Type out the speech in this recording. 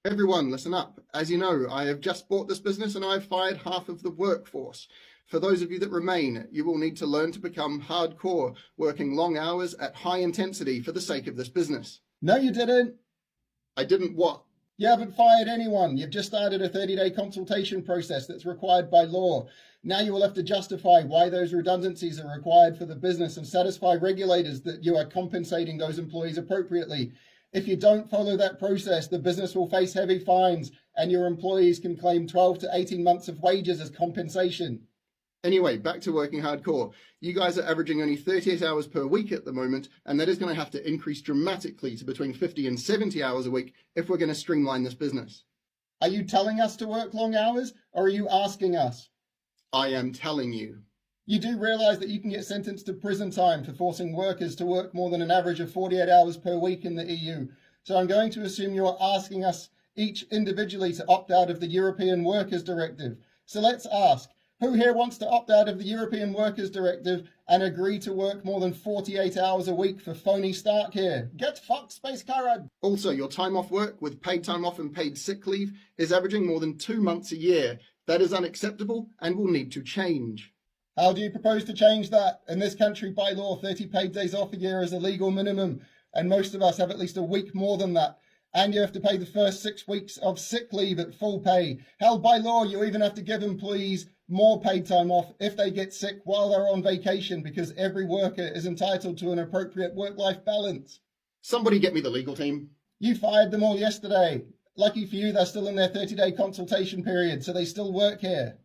Everyone, listen up. As you know, I have just bought this business and I've fired half of the workforce. For those of you that remain, you will need to learn to become hardcore, working long hours at high intensity for the sake of this business. No, you didn't. I didn't what? You haven't fired anyone. You've just started a 30-day consultation process that's required by law. Now you will have to justify why those redundancies are required for the business and satisfy regulators that you are compensating those employees appropriately. If you don't follow that process, the business will face heavy fines and your employees can claim 12 to 18 months of wages as compensation. Anyway, back to working hardcore. You guys are averaging only 38 hours per week at the moment, and that is going to have to increase dramatically to between 50 and 70 hours a week if we're going to streamline this business. Are you telling us to work long hours, or are you asking us? I am telling you. You do realise that you can get sentenced to prison time for forcing workers to work more than an average of 48 hours per week in the EU. So I'm going to assume you're asking us each individually to opt out of the European Workers Directive. So let's ask, who here wants to opt out of the European Workers Directive and agree to work more than 48 hours a week for phony start care? Get fucked, Space Carrot! Also, your time off work with paid time off and paid sick leave is averaging more than 2 months a year. That is unacceptable and will need to change. How do you propose to change that? In this country, by law, 30 paid days off a year is a legal minimum, and most of us have at least a week more than that. And you have to pay the first 6 weeks of sick leave at full pay. Hell, by law, you even have to give employees more paid time off if they get sick while they're on vacation, because every worker is entitled to an appropriate work-life balance. Somebody get me the legal team. You fired them all yesterday. Lucky for you, they're still in their 30-day consultation period, so they still work here.